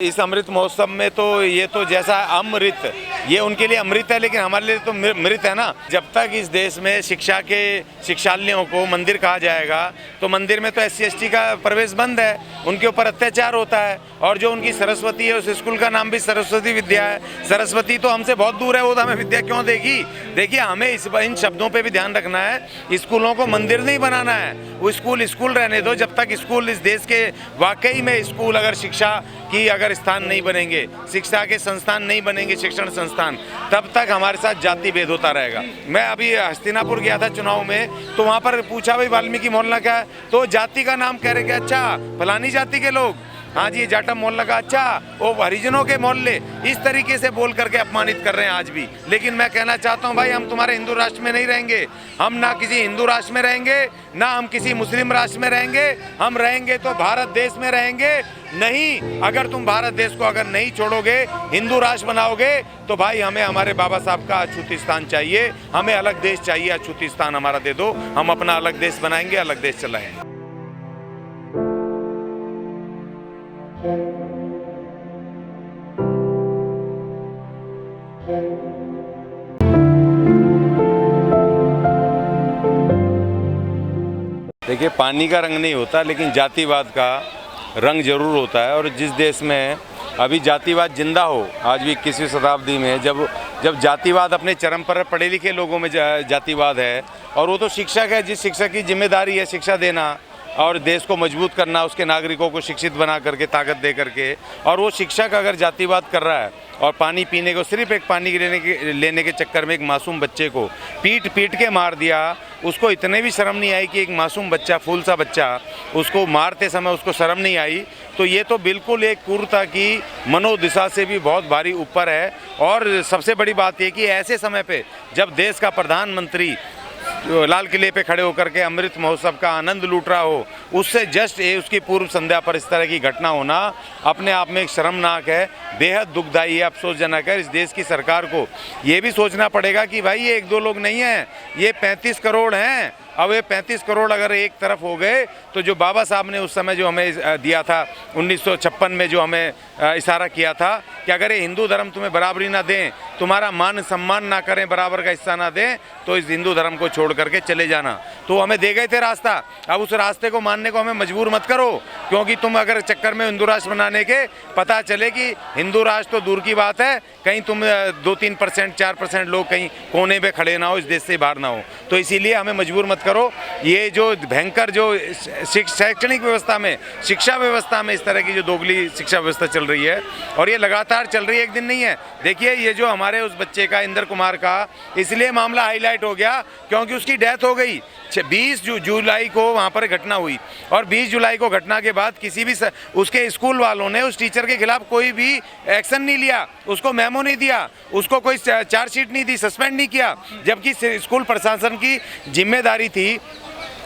इस अमृत महोत्सव में तो ये तो जैसा अमृत, ये उनके लिए अमृत है, लेकिन हमारे लिए तो मृत है ना। जब तक इस देश में शिक्षा के शिक्षालयों को मंदिर कहा जाएगा तो मंदिर में तो SC/ST का प्रवेश बंद है, उनके ऊपर अत्याचार होता है। और जो उनकी सरस्वती है, उस स्कूल का नाम भी सरस्वती विद्या है। सरस्वती तो हमसे बहुत दूर है, वो तो हमें विद्या क्यों देगी। देखिए, हमें इन शब्दों पे भी ध्यान रखना है। स्कूलों को मंदिर नहीं बनाना है, वो स्कूल स्कूल रहने दो। जब तक स्कूल इस देश के वाकई में स्कूल अगर शिक्षा की अगर स्थान नहीं बनेंगे, शिक्षा के संस्थान नहीं बनेंगे, शिक्षण संस्थान, तब तक हमारे साथ जाति भेद होता रहेगा। मैं अभी हस्तिनापुर गया था चुनाव में, तो वहाँ पर पूछा भाई वाल्मीकि मोहल्ला क्या है, तो जाति का नाम कह रहे कि अच्छा फलानी जाति के लोग, हाँ जी जाटम मोहल्ला का, अच्छा वो हरिजनों के मोहल्ले, इस तरीके से बोल करके अपमानित कर रहे हैं आज भी। लेकिन मैं कहना चाहता हूँ भाई, हम तुम्हारे हिंदू राष्ट्र में नहीं रहेंगे। हम ना किसी हिंदू राष्ट्र में रहेंगे, ना हम किसी मुस्लिम राष्ट्र में रहेंगे। हम रहेंगे तो भारत देश में रहेंगे। नहीं, अगर तुम भारत देश को अगर नहीं छोड़ोगे, हिंदू राष्ट्र बनाओगे, तो भाई हमें हमारे बाबा साहब का अछूत स्थान चाहिए। हमें अलग देश चाहिए, अछूत स्थान हमारा दे दो। हम अपना अलग देश बनाएंगे, अलग देश चलाएंगे। देखिए, पानी का रंग नहीं होता, लेकिन जातिवाद का रंग जरूर होता है। और जिस देश में अभी जातिवाद जिंदा हो, आज भी 21वीं शताब्दी में, जब जातिवाद अपने चरम पर, पढ़े लिखे लोगों में जातिवाद है, और वो तो शिक्षक है, जिस शिक्षक की जिम्मेदारी है शिक्षा देना और देश को मजबूत करना, उसके नागरिकों को शिक्षित बना करके, ताकत दे करके, और वो शिक्षक अगर जातिवाद कर रहा है और पानी पीने को, सिर्फ एक पानी लेने के चक्कर में एक मासूम बच्चे को पीट के मार दिया, उसको इतने भी शर्म नहीं आई कि एक मासूम बच्चा, फूल सा बच्चा, उसको मारते समय उसको शर्म नहीं आई, तो ये तो बिल्कुल एक क्रूरता की मनोदिशा से भी बहुत भारी ऊपर है। और सबसे बड़ी बात ये कि ऐसे समय पे जब देश का प्रधानमंत्री लाल किले पे खड़े होकर के अमृत महोत्सव का आनंद लूट रहा हो, उससे जस्ट उसकी पूर्व संध्या पर इस तरह की घटना होना अपने आप में एक शर्मनाक है, बेहद दुखदायी है, अफसोसजनक है। इस देश की सरकार को ये भी सोचना पड़ेगा कि भाई ये एक दो लोग नहीं हैं, ये 35 करोड़ हैं। अब ये 35 करोड़ अगर एक तरफ हो गए, तो जो बाबा साहब ने उस समय जो हमें दिया था 1956 में, जो हमें इशारा किया था कि अगर ये हिंदू धर्म तुम्हें बराबरी ना दें, तुम्हारा मान सम्मान ना करें, बराबर का हिस्सा ना दें, तो इस हिंदू धर्म को छोड़ करके चले जाना। तो हमें दे गए थे रास्ता, अब उस रास्ते को मानने को हमें मजबूर मत करो। क्योंकि तुम अगर चक्कर में हिंदू राष्ट्र बनाने के पता चले कि हिंदू राष्ट्र तो दूर की बात है, कहीं तुम 2-3%, 4% लोग कहीं कोने पे खड़े ना हो, इस देश से बाहर ना हो। तो इसीलिए हमें मजबूर मत करो। ये जो भयंकर जो शैक्षणिक व्यवस्था में, शिक्षा व्यवस्था में इस तरह की जो दोगली शिक्षा व्यवस्था चल रही है, और ये लगातार चल रही है, एक दिन नहीं है। देखिए, ये जो हमारे उस बच्चे का, इंदर कुमार का, इसलिए मामला हाईलाइट हो गया क्योंकि उसकी डेथ हो गई। 20 जुलाई को वहाँ पर घटना हुई, और 20 जुलाई को घटना के बाद किसी भी उसके स्कूल वालों ने उस टीचर के खिलाफ कोई भी एक्शन नहीं लिया, उसको मेमो नहीं दिया, उसको कोई चार्जशीट नहीं दी, सस्पेंड नहीं किया, जबकि स्कूल प्रशासन की जिम्मेदारी थी।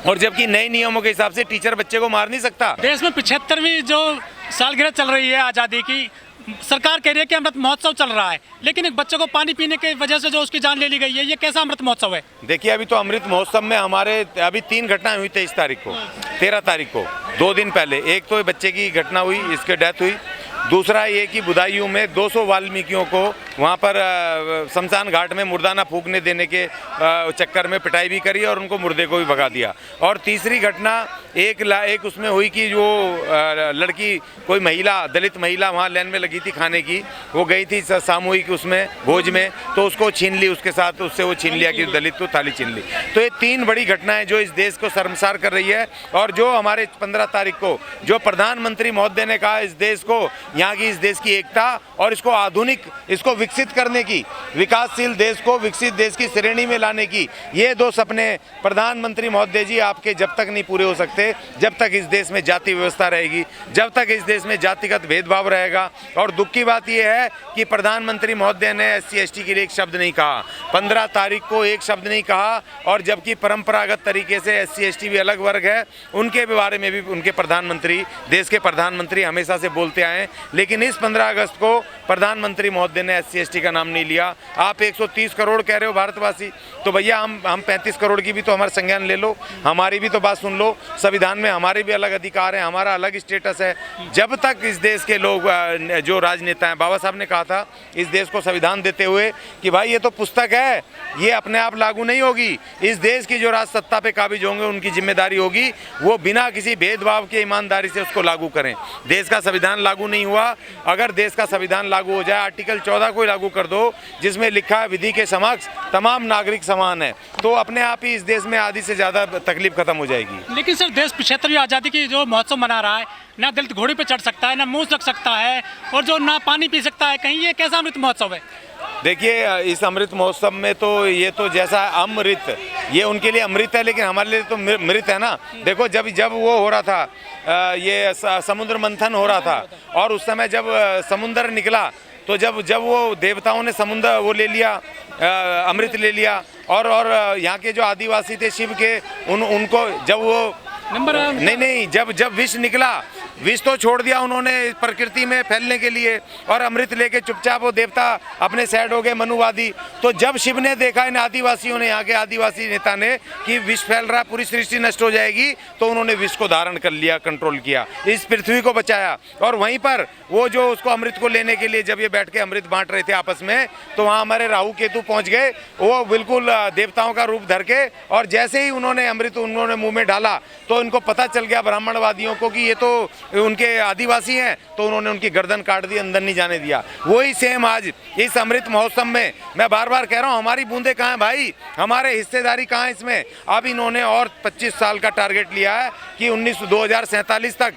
और जबकि नए नियमों के हिसाब से टीचर बच्चे को मार नहीं सकता। देश में 75वीं जो सालगिरह चल रही है आज़ादी की, सरकार कह रही है कि अमृत महोत्सव चल रहा है, लेकिन एक बच्चे को पानी पीने की वजह से जो उसकी जान ले ली गई है, ये कैसा अमृत महोत्सव है? देखिए, अभी तो अमृत महोत्सव में हमारे अभी 3 घटनाएं हुई, 23 तारीख को, 13 तारीख को, 2 दिन पहले। एक तो बच्चे की घटना हुई, इसके डेथ हुई। दूसरा ये कि बुदायूं में 200 वाल्मीकियों को वहाँ पर शमशान घाट में मुर्दाना फूकने देने के चक्कर में पिटाई भी करी और उनको मुर्दे को भी भगा दिया। और तीसरी घटना एक उसमें हुई कि जो लड़की, कोई महिला, दलित महिला वहाँ लाइन में लगी थी खाने की, वो गई थी सामूहिक उसमें भोज में, तो उसको छीन ली, उसके साथ उससे वो छीन लिया कि दलित को थाली छीन ली। तो ये 3 बड़ी घटनाएं जो इस देश को शर्मसार कर रही है। और जो हमारे 15 तारीख को जो प्रधानमंत्री महोदय ने कहा, इस देश को, यहाँ की इस देश की एकता और इसको आधुनिक, इसको विकसित करने की, विकासशील देश को विकसित देश की श्रेणी में लाने की, ये 2 सपने प्रधानमंत्री महोदय जी आपके जब तक नहीं पूरे हो सकते, जब तक इस देश में जाति व्यवस्था रहेगी, जब तक इस देश में जातिगत भेदभाव रहेगा। और दुख की बात यह है कि प्रधानमंत्री महोदय ने SC/ST के लिए एक शब्द नहीं कहा, 15 तारीख को एक शब्द नहीं कहा। और जबकि परंपरागत तरीके से SC/ST भी अलग वर्ग है, उनके बारे में भी उनके प्रधानमंत्री, देश के प्रधानमंत्री हमेशा से बोलते आए। लेकिन इस 15 अगस्त को प्रधानमंत्री महोदय ने SC/ST का नाम नहीं लिया। आप 130 करोड़ कह रहे हो भारतवासी, तो भैया हम 35 करोड़ की भी तो हमारा संज्ञान ले लो, हमारी भी तो बात सुन लो। संविधान में हमारे भी अलग अधिकार हैं, हमारा अलग स्टेटस है। जब तक इस देश के लोग जो राजनेता हैं, बाबा साहब ने कहा था इस देश को संविधान देते हुए कि भाई ये तो पुस्तक है, ये अपने आप लागू नहीं होगी। इस देश की जो राज सत्ता पे काबिज होंगे उनकी जिम्मेदारी होगी वो बिना किसी भेदभाव के ईमानदारी से उसको लागू करें। देश का संविधान लागू नहीं हुआ, अगर देश का संविधान लागू हो जाए, आर्टिकल 14 को लागू कर दो जिसमें लिखा है विधि के समक्ष तमाम नागरिक समान है, तो अपने आप ही इस देश में आधी से ज़्यादा तकलीफ खत्म हो जाएगी। लेकिन सर देश 75वीं आज़ादी की जो महोत्सव मना रहा है, ना दलित घोड़े पे चढ़ सकता है, ना मुँह लग सकता है, और जो ना पानी पी सकता है कहीं, ये कैसा अमृत महोत्सव है? देखिए इस अमृत महोत्सव में तो ये तो जैसा अमृत, ये उनके लिए अमृत है लेकिन हमारे लिए तो मृत है ना। देखो जब वो हो रहा था, ये समुद्र मंथन हो रहा था, और उस समय जब समुद्र निकला तो जब वो देवताओं ने समुद्र वो ले लिया, अमृत ले लिया, और यहाँ के जो आदिवासी थे शिव के उनको जब वो नहीं जब विष निकला, विष तो छोड़ दिया उन्होंने प्रकृति में फैलने के लिए, और अमृत लेके चुपचाप वो देवता अपने साइड हो गए मनुवादी। तो जब शिव ने देखा इन आदिवासियों ने, यहाँ के आदिवासी नेता ने, कि विष फैल रहा, पूरी सृष्टि नष्ट हो जाएगी, तो उन्होंने विष को धारण कर लिया, कंट्रोल किया, इस पृथ्वी को बचाया। और वहीं पर वो जो उसको अमृत को लेने के लिए जब ये बैठ के अमृत बांट रहे थे आपस में, तो वहाँ हमारे राहु केतु पहुँच गए, वो बिल्कुल देवताओं का रूप धर के, और जैसे ही उन्होंने अमृत उन्होंने मुँह में डाला तो इनको पता चल गया ब्राह्मणवादियों को कि ये तो उनके आदिवासी हैं, तो उन्होंने उनकी गर्दन काट दी, अंदर नहीं जाने दिया। वही सेम आज इस अमृत महोत्सव में मैं बार बार कह रहा हूँ, हमारी बूंदे कहाँ हैं भाई, हमारे हिस्सेदारी कहाँ है इसमें? अब इन्होंने और 25 साल का टारगेट लिया है कि 2047 तक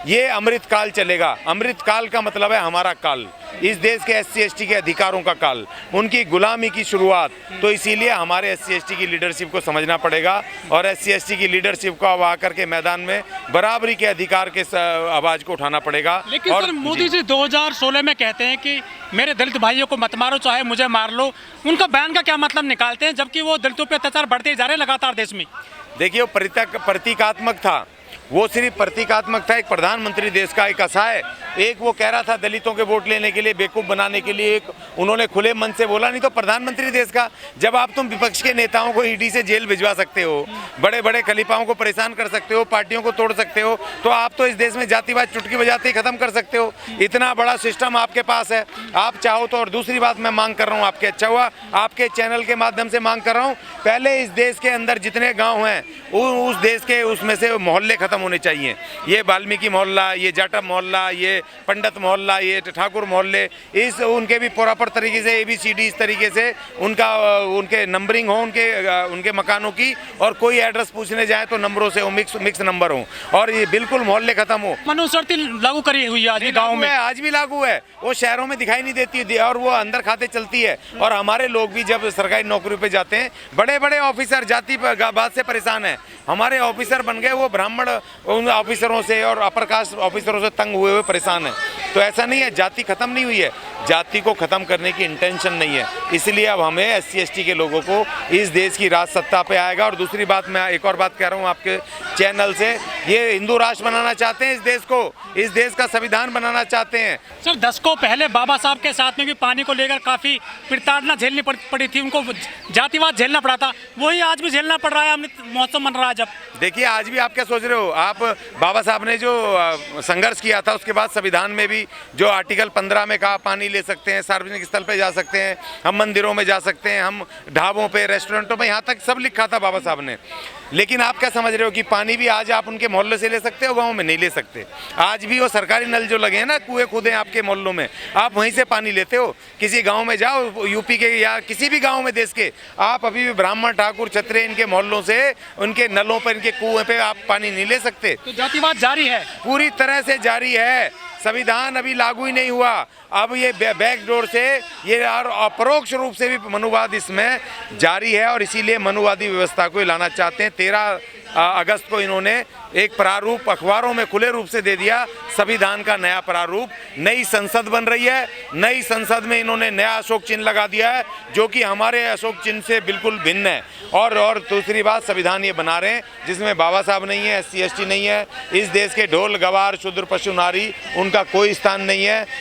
ये अमृत काल चलेगा। अमृत काल का मतलब है हमारा काल, इस देश के SC/ST के अधिकारों का काल, उनकी गुलामी की शुरुआत। तो इसीलिए हमारे SC/ST की लीडरशिप को समझना पड़ेगा, और SC/ST की लीडरशिप को अब आकर के मैदान में बराबरी के अधिकार के आवाज़ को उठाना पड़ेगा। लेकिन सर मोदी जी 2016 में कहते हैं कि मेरे दलित भाइयों को मत मारो, चाहे मुझे मार लो। उनका बयान का क्या मतलब निकालते हैं, जबकि वो दलितों पर अत्याचार बढ़ते जा रहे लगातार देश में? देखिए वो प्रतीकात्मक था, वो सिर्फ प्रतीकात्मक था। एक प्रधानमंत्री देश का एक असहाय, एक वो कह रहा था दलितों के वोट लेने के लिए, बेवकूफ़ बनाने के लिए, एक उन्होंने खुले मन से बोला। नहीं तो प्रधानमंत्री देश का, जब आप तुम विपक्ष के नेताओं को ईडी से जेल भिजवा सकते हो, बड़े बड़े खलीफाओं को परेशान कर सकते हो, पार्टियों को तोड़ सकते हो, तो आप तो इस देश में जातिवाद चुटकी बजाते ही खत्म कर सकते हो। इतना बड़ा सिस्टम आपके पास है, आप चाहो तो। और दूसरी बात मैं मांग कर रहा हूँ, आपके अच्छा हुआ आपके चैनल के माध्यम से मांग कर रहा हूँ, पहले इस देश के अंदर जितने गाँव हैं उस देश के उसमें से मोहल्ले खत्म होने चाहिए। ये वाल्मीकि मोहल्ला, ये जाटव मोहल्ला, ये पंडित मोहल्ला, ये ठाकुर मोहल्ले, इस उनके भी प्रॉपर तरीके से ABCD इस तरीके से उनके नंबरिंग हो, उनके मकानों की, और कोई एड्रेस पूछने जाए तो नंबरों से हो, मिक्स नंबर हो, और ये बिल्कुल मोहल्ले खत्म हो। मनुस्मृति लागू करी हुई है आज भी गाँव में, आज भी लागू है, वो शहरों में दिखाई नहीं देती और वो अंदर खाते चलती है। और हमारे लोग भी जब सरकारी नौकरी पे जाते हैं, बड़े बड़े ऑफिसर जाति बात से परेशान है, हमारे ऑफिसर बन गए वो ब्राह्मण उन ऑफिसरों से और अपर कास्ट ऑफिसरों से तंग हुए परेशान है। तो ऐसा नहीं है, जाति खत्म नहीं हुई है, जाति को खत्म करने की इंटेंशन नहीं है। इसलिए अब हमें SC/ST के लोगों को इस देश की राज सत्ता पे आएगा। और दूसरी बात, मैं एक और बात कह रहा हूँ आपके चैनल से, ये हिंदू राष्ट्र बनाना चाहते हैं इस देश को, इस देश का संविधान बनाना चाहते हैं। सर दशकों पहले बाबा साहब के साथ में भी पानी को लेकर काफ़ी प्रताड़ना झेलनी पड़ी थी, उनको जातिवाद झेलना पड़ा था, वही आज भी झेलना पड़ रहा है। अमृत महोत्सव मन रहा है जब। देखिए आज भी आप क्या सोच रहे हो, आप बाबा साहब ने जो संघर्ष किया था, उसके बाद संविधान में भी जो आर्टिकल 15 में कहा पानी ले सकते हैं, सार्वजनिक स्थल पे जा सकते हैं, हम मंदिरों में जा सकते हैं, हम ढाबों पे, रेस्टोरेंटों पे, यहाँ तक सब लिखा था बाबा साहब ने। लेकिन आप क्या समझ रहे हो कि पानी भी आज आप उनके मोहल्ले से ले सकते हो, गाँव में नहीं ले सकते। आज भी वो सरकारी नल जो लगे हैं ना, कुएं खुदे आपके मोहल्लों में, आप वहीं से पानी लेते हो। किसी गाँव में जाओ, UP के या किसी भी गाँव में देश के, आप अभी भी ब्राह्मण, ठाकुर, क्षत्रिय, इनके मोहल्लों से, उनके नलों पर, इनके कुएं पे आप पानी नहीं ले सकते। तो जातिवाद जारी है, पूरी तरह से जारी है। संविधान अभी लागू ही नहीं हुआ, अब ये बैकडोर से ये और अपरोक्ष रूप से भी मनुवाद इसमें जारी है, और इसीलिए मनुवादी व्यवस्था को लाना चाहते हैं। 13 अगस्त को इन्होंने एक प्रारूप अखबारों में खुले रूप से दे दिया, संविधान का नया प्रारूप। नई संसद बन रही है, नई संसद में इन्होंने नया अशोक चिन्ह लगा दिया है, जो कि हमारे अशोक चिन्ह से बिल्कुल भिन्न है। और दूसरी बात, संविधान ये बना रहे हैं जिसमें बाबा साहब नहीं है, SC/ST नहीं है, इस देश के ढोल गवार, शूद्र, पशु, नारी, उनका कोई स्थान नहीं है।